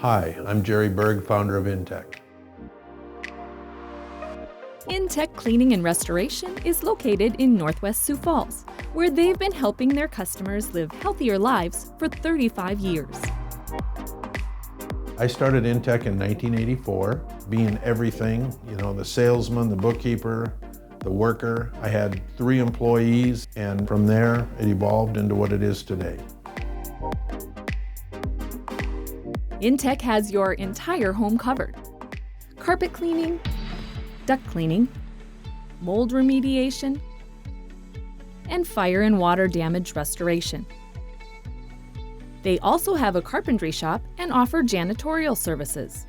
Hi, I'm Jerry Berg, founder of Intek. Intek Cleaning and Restoration is located in Northwest Sioux Falls, where they've been helping their customers live healthier lives for 35 years. I started Intek in 1984, being everything, the salesman, the bookkeeper, the worker. I had 3 employees, and from there, it evolved into what it is today. Intek has your entire home covered. Carpet cleaning, duct cleaning, mold remediation, and fire and water damage restoration. They also have a carpentry shop and offer janitorial services.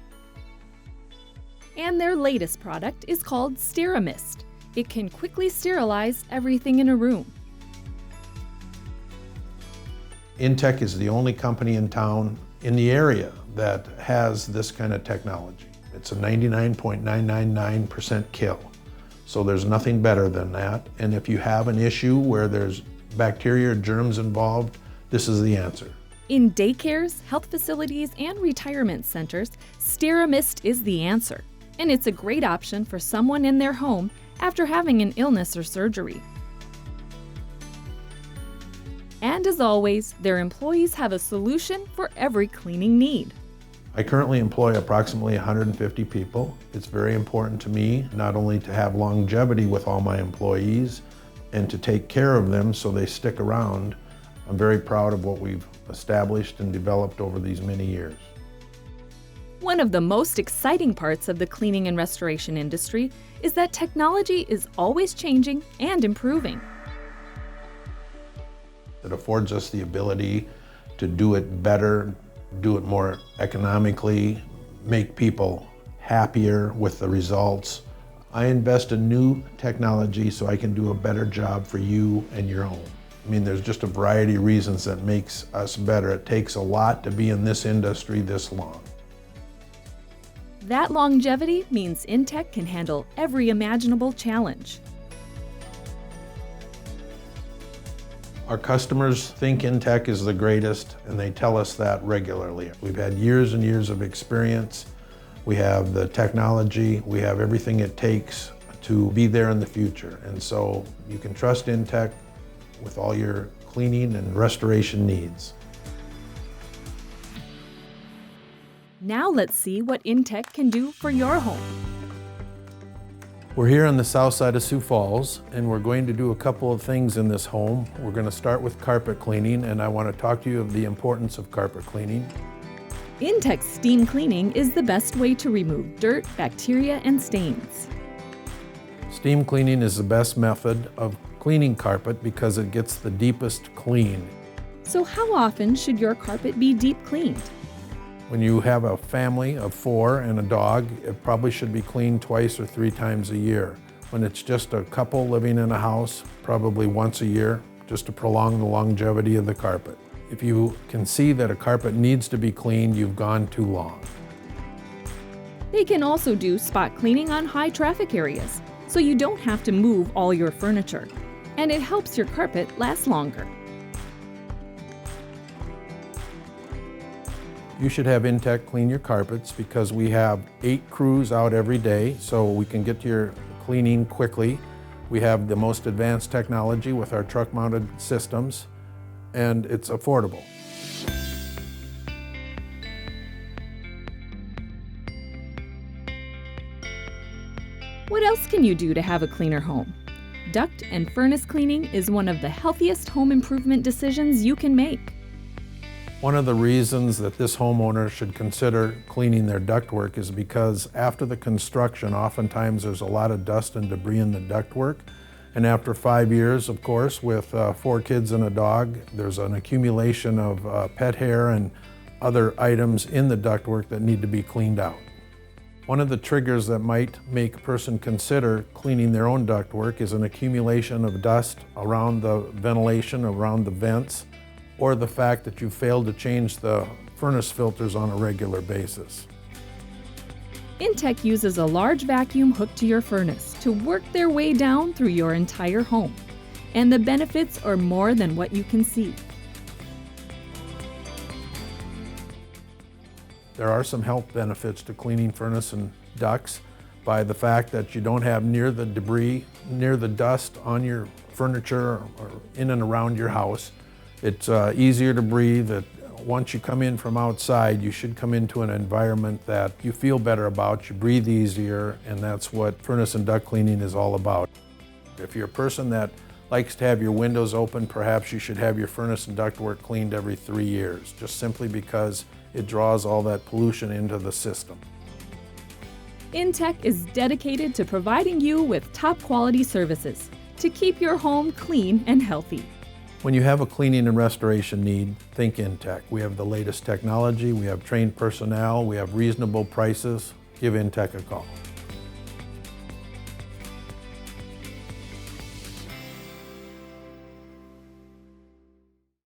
And their latest product is called Steramist. It can quickly sterilize everything in a room. Intek is the only company in town, in the area, that has this kind of technology. It's a 99.999% kill. So there's nothing better than that. And if you have an issue where there's bacteria or germs involved, this is the answer. In daycares, health facilities, and retirement centers, Steramist is the answer. And it's a great option for someone in their home after having an illness or surgery. And as always, their employees have a solution for every cleaning need. I currently employ approximately 150 people. It's very important to me not only to have longevity with all my employees and to take care of them so they stick around. I'm very proud of what we've established and developed over these many years. One of the most exciting parts of the cleaning and restoration industry is that technology is always changing and improving. It affords us the ability to do it better, do it more economically, make people happier with the results. I invest in new technology so I can do a better job for you and your home. There's just a variety of reasons that makes us better. It takes a lot to be in this industry this long. That longevity means Intek can handle every imaginable challenge. Our customers think Intek is the greatest, and they tell us that regularly. We've had years and years of experience. We have the technology. We have everything it takes to be there in the future. And so you can trust Intek with all your cleaning and restoration needs. Now let's see what Intek can do for your home. We're here on the south side of Sioux Falls, and we're going to do a couple of things in this home. We're going to start with carpet cleaning, and I want to talk to you of the importance of carpet cleaning. Intek steam cleaning is the best way to remove dirt, bacteria, and stains. Steam cleaning is the best method of cleaning carpet because it gets the deepest clean. So how often should your carpet be deep cleaned? When you have a family of 4 and a dog, it probably should be cleaned 2 or 3 times a year. When it's just a couple living in a house, probably once a year, just to prolong the longevity of the carpet. If you can see that a carpet needs to be cleaned, you've gone too long. They can also do spot cleaning on high traffic areas, so you don't have to move all your furniture. And it helps your carpet last longer. You should have Intek clean your carpets because we have 8 crews out every day, so we can get to your cleaning quickly. We have the most advanced technology with our truck-mounted systems, and it's affordable. What else can you do to have a cleaner home? Duct and furnace cleaning is one of the healthiest home improvement decisions you can make. One of the reasons that this homeowner should consider cleaning their ductwork is because after the construction, oftentimes there's a lot of dust and debris in the ductwork. And after 5 years, of course, with 4 kids and a dog, there's an accumulation of pet hair and other items in the ductwork that need to be cleaned out. One of the triggers that might make a person consider cleaning their own ductwork is an accumulation of dust around the ventilation, around the vents, or the fact that you failed to change the furnace filters on a regular basis. Intek uses a large vacuum hooked to your furnace to work their way down through your entire home. And the benefits are more than what you can see. There are some health benefits to cleaning furnace and ducts by the fact that you don't have near the debris, near the dust on your furniture or in and around your house. It's easier to breathe. Once you come in from outside, you should come into an environment that you feel better about, you breathe easier, and that's what furnace and duct cleaning is all about. If you're a person that likes to have your windows open, perhaps you should have your furnace and ductwork cleaned every 3 years, just simply because it draws all that pollution into the system. Intek is dedicated to providing you with top quality services to keep your home clean and healthy. When you have a cleaning and restoration need, think Intek. We have the latest technology, we have trained personnel, we have reasonable prices. Give Intek a call.